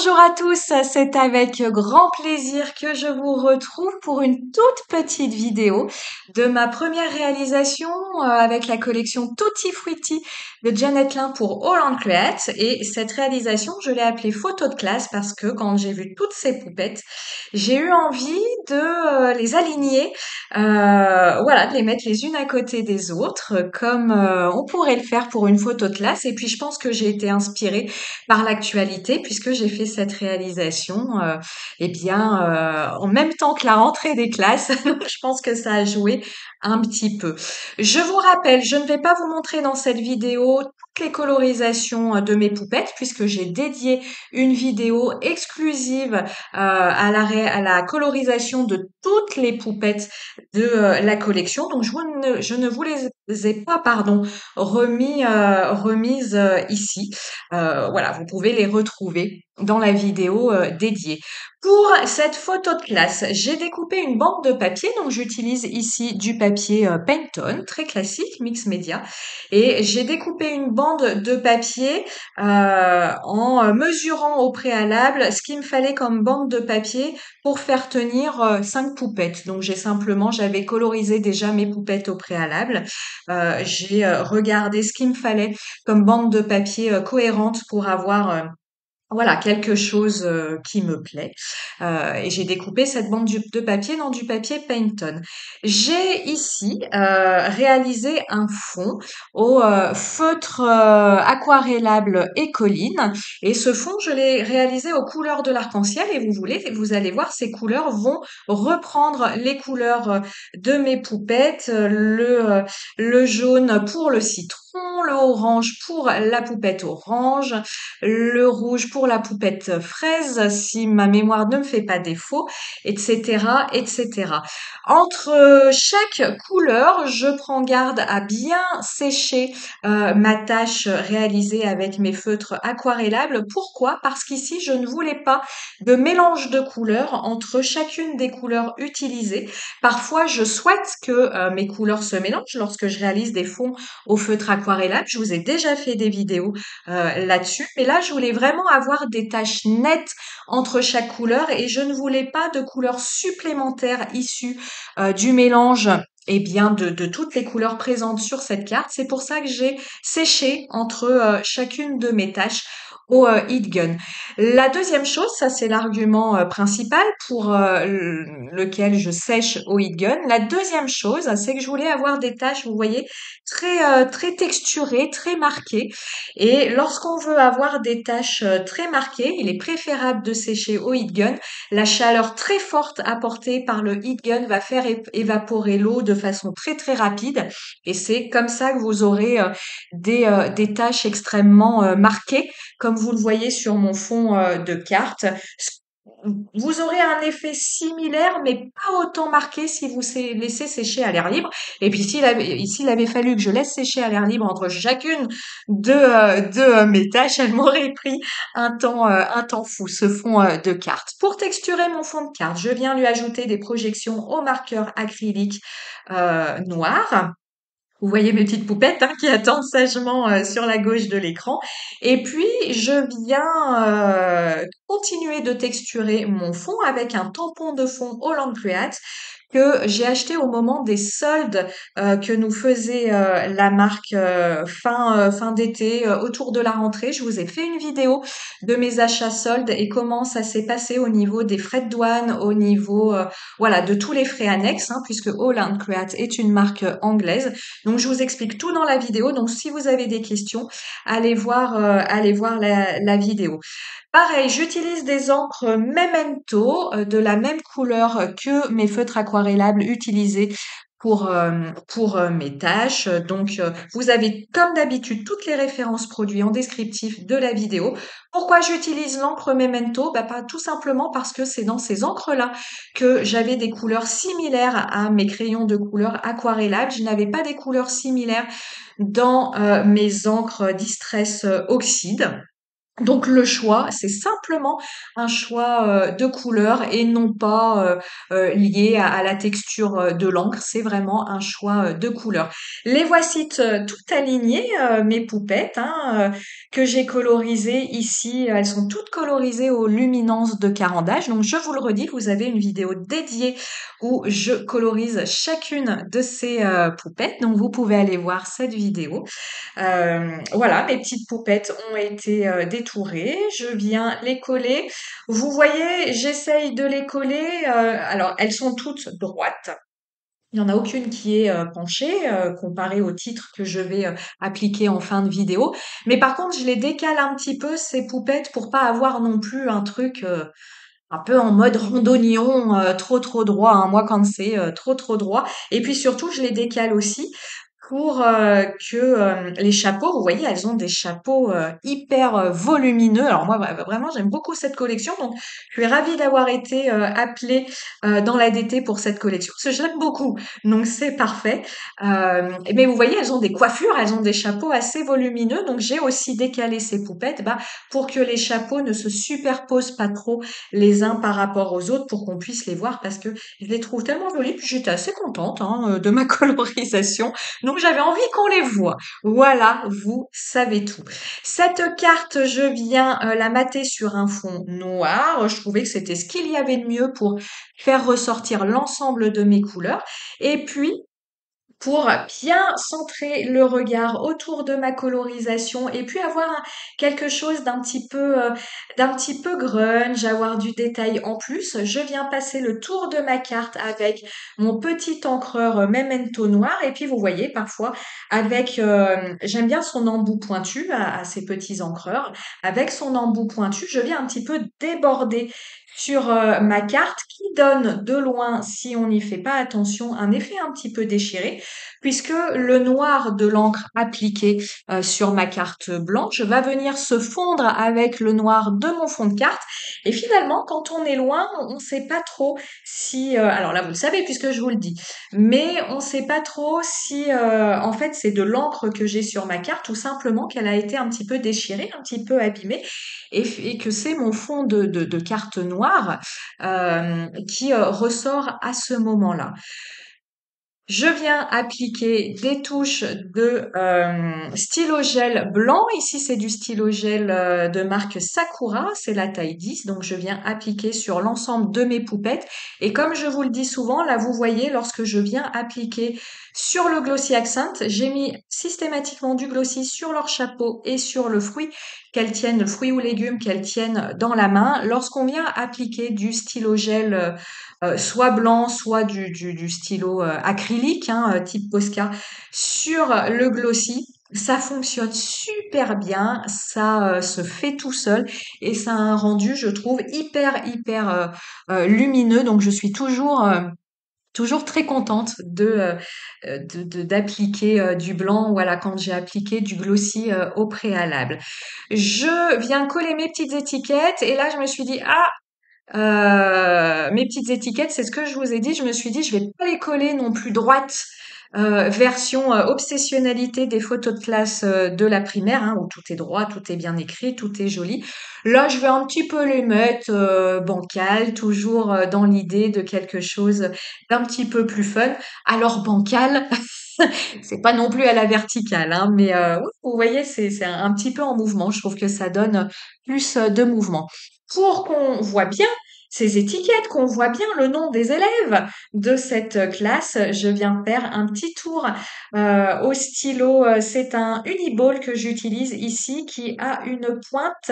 Bonjour à tous, c'est avec grand plaisir que je vous retrouve pour une toute petite vidéo de ma première réalisation avec la collection Tutti Frutti de Janet Lin pour Holland Create. Et cette réalisation, je l'ai appelée photo de classe parce que quand j'ai vu toutes ces poupettes, j'ai eu envie de les aligner, voilà, de les mettre les unes à côté des autres, comme on pourrait le faire pour une photo de classe. Et puis je pense que j'ai été inspirée par l'actualité puisque j'ai fait cette réalisation eh bien en même temps que la rentrée des classes. Donc je pense que ça a joué un petit peu. Je vous rappelle, je ne vais pas vous montrer dans cette vidéo toutes les colorisations de mes poupettes puisque j'ai dédié une vidéo exclusive à la colorisation de toutes les poupettes de la collection. Donc je ne vous les ai pas remises ici. Voilà, vous pouvez les retrouver dans la vidéo dédiée. Pour cette photo de classe, j'ai découpé une bande de papier, donc j'utilise ici du papier Pantone, très classique, mix média, et j'ai découpé une bande de papier en mesurant au préalable ce qu'il me fallait comme bande de papier pour faire tenir 5 poupettes. Donc j'avais colorisé déjà mes poupettes au préalable. J'ai regardé ce qu'il me fallait comme bande de papier cohérente pour avoir voilà, quelque chose qui me plaît. Et j'ai découpé cette bande de papier dans du papier Pantone. J'ai ici réalisé un fond au feutre aquarellable Écoline. Et ce fond, je l'ai réalisé aux couleurs de l'arc-en-ciel. Et vous allez voir, ces couleurs vont reprendre les couleurs de mes poupettes. Le jaune pour le citron, le orange pour la poupette orange, le rouge pour la poupette fraise, si ma mémoire ne me fait pas défaut, etc., etc. Entre chaque couleur, je prends garde à bien sécher ma tâche réalisée avec mes feutres aquarellables. Pourquoi? Parce qu'ici, je ne voulais pas de mélange de couleurs entre chacune des couleurs utilisées. Parfois, je souhaite que mes couleurs se mélangent lorsque je réalise des fonds au feutre aquarellable. Je vous ai déjà fait des vidéos là-dessus. Mais là, je voulais vraiment avoir des taches nettes entre chaque couleur et je ne voulais pas de couleurs supplémentaires issues du mélange de toutes les couleurs présentes sur cette carte. C'est pour ça que j'ai séché entre chacune de mes taches au heat gun. La deuxième chose, ça c'est l'argument principal pour lequel je sèche au heat gun. La deuxième chose, c'est que je voulais avoir des taches, vous voyez, très texturées, très marquées. Et lorsqu'on veut avoir des taches très marquées, il est préférable de sécher au heat gun. La chaleur très forte apportée par le heat gun va faire évaporer l'eau de façon très rapide. Et c'est comme ça que vous aurez des taches extrêmement marquées, comme vous le voyez sur mon fond de carte. Vous aurez un effet similaire, mais pas autant marqué si vous laissez sécher à l'air libre. Et puis ici, il avait fallu que je laisse sécher à l'air libre entre chacune de mes tâches, elle m'aurait pris un temps fou, ce fond de carte. Pour texturer mon fond de carte, je viens lui ajouter des projections au marqueur acrylique noir. Vous voyez mes petites poupettes qui attendent sagement sur la gauche de l'écran. Et puis, je viens continuer de texturer mon fond avec un tampon de fond Holland Create que j'ai acheté au moment des soldes que nous faisait la marque fin d'été autour de la rentrée. Je vous ai fait une vidéo de mes achats soldes et comment ça s'est passé au niveau des frais de douane, au niveau voilà de tous les frais annexes, puisque Holland Create est une marque anglaise. Donc je vous explique tout dans la vidéo. Donc si vous avez des questions, allez voir la vidéo. Pareil, j'utilise des encres Memento de la même couleur que mes feutres aquarellables utilisés pour mes tâches. Donc, vous avez comme d'habitude toutes les références produits en descriptif de la vidéo. Pourquoi j'utilise l'encre Memento? Pas tout simplement parce que c'est dans ces encres-là que j'avais des couleurs similaires à mes crayons de couleur aquarellables. Je n'avais pas des couleurs similaires dans mes encres Distress Oxyde. Donc le choix, c'est simplement un choix de couleur et non pas lié à la texture de l'encre. C'est vraiment un choix de couleur. Les voici toutes alignées, mes poupettes, hein, que j'ai colorisées ici. Elles sont toutes colorisées aux luminances de Caran d'Ache. Donc je vous le redis, vous avez une vidéo dédiée où je colorise chacune de ces poupettes. Donc vous pouvez aller voir cette vidéo. Voilà, mes petites poupettes ont été détourées. Je viens les coller. Vous voyez, j'essaye de les coller. Alors, elles sont toutes droites. Il n'y en a aucune qui est penchée, comparée au titre que je vais appliquer en fin de vidéo. Mais par contre, je les décale un petit peu, ces poupettes, pour pas avoir non plus un truc un peu en mode rondognon, trop droit, hein. Moi, quand c'est trop droit. Et puis surtout, je les décale aussi pour que les chapeaux, vous voyez, elles ont des chapeaux hyper volumineux. Alors moi, vraiment, j'aime beaucoup cette collection. Donc, je suis ravie d'avoir été appelée dans la DT pour cette collection, parce que je l'aime beaucoup. Donc, c'est parfait. Mais vous voyez, elles ont des coiffures, elles ont des chapeaux assez volumineux. Donc, j'ai aussi décalé ces poupettes pour que les chapeaux ne se superposent pas trop les uns par rapport aux autres, pour qu'on puisse les voir, parce que je les trouve tellement jolies. Puis j'étais assez contente, hein, de ma colorisation. Donc j'avais envie qu'on les voit. Voilà, vous savez tout. Cette carte, je viens la mater sur un fond noir. Je trouvais que c'était ce qu'il y avait de mieux pour faire ressortir l'ensemble de mes couleurs. Et puis, pour bien centrer le regard autour de ma colorisation et puis avoir quelque chose d'un petit peu grunge, avoir du détail en plus, je viens passer le tour de ma carte avec mon petit encreur Memento noir. Et puis vous voyez, parfois avec j'aime bien son embout pointu à ces petits encreurs. Avec son embout pointu, je viens un petit peu déborder sur ma carte, qui donne de loin, si on n'y fait pas attention, un effet un petit peu déchiré, puisque le noir de l'encre appliqué sur ma carte blanche va venir se fondre avec le noir de mon fond de carte. Et finalement, quand on est loin, on ne sait pas trop si... alors là, vous le savez puisque je vous le dis, mais on ne sait pas trop si en fait c'est de l'encre que j'ai sur ma carte, ou simplement qu'elle a été un petit peu déchirée, un petit peu abîmée, et que c'est mon fond de carte noire qui ressort à ce moment-là. Je viens appliquer des touches de stylo gel blanc. Ici, c'est du stylo gel de marque Sakura, c'est la taille 10. Donc, je viens appliquer sur l'ensemble de mes poupettes. Et comme je vous le dis souvent, là, vous voyez, lorsque je viens appliquer sur le Glossy Accent, j'ai mis systématiquement du glossy sur leur chapeau et sur le fruit, qu'elles tiennent, le fruit ou légume qu'elles tiennent dans la main. Lorsqu'on vient appliquer du stylo gel soit blanc, soit du stylo acrylique, hein, type Posca, sur le glossy. Ça fonctionne super bien, ça se fait tout seul, et ça a un rendu, je trouve, hyper lumineux. Donc je suis toujours très contente d'appliquer du blanc, voilà, quand j'ai appliqué du glossy au préalable. Je viens coller mes petites étiquettes, et là je me suis dit, ah, mes petites étiquettes, c'est ce que je vous ai dit. Je me suis dit, je vais pas les coller non plus droites, version obsessionnalité des photos de classe de la primaire, hein, où tout est droit, tout est bien écrit, tout est joli. Là, je vais un petit peu les mettre bancal, toujours dans l'idée de quelque chose d'un petit peu plus fun. Alors bancal, c'est pas non plus à la verticale, hein, mais oui, vous voyez, c'est un petit peu en mouvement. Je trouve que ça donne plus de mouvement. Pour qu'on voit bien ces étiquettes, qu'on voit bien le nom des élèves de cette classe, je viens faire un petit tour au stylo. C'est un Uniball que j'utilise ici, qui a une pointe.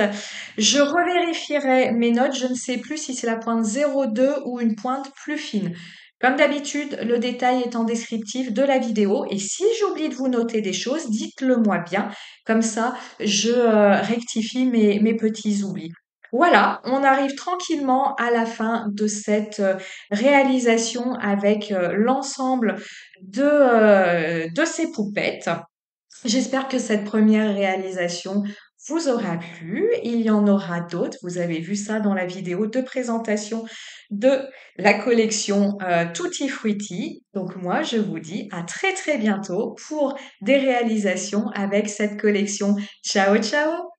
Je revérifierai mes notes. Je ne sais plus si c'est la pointe 02 ou une pointe plus fine. Comme d'habitude, le détail est en descriptif de la vidéo, et si j'oublie de vous noter des choses, dites-le moi bien. Comme ça, je rectifie mes petits oublis. Voilà, on arrive tranquillement à la fin de cette réalisation avec l'ensemble de ces poupettes. J'espère que cette première réalisation vous aura plu. Il y en aura d'autres. Vous avez vu ça dans la vidéo de présentation de la collection Tutti Frutti. Donc moi, je vous dis à très très bientôt pour des réalisations avec cette collection. Ciao, ciao!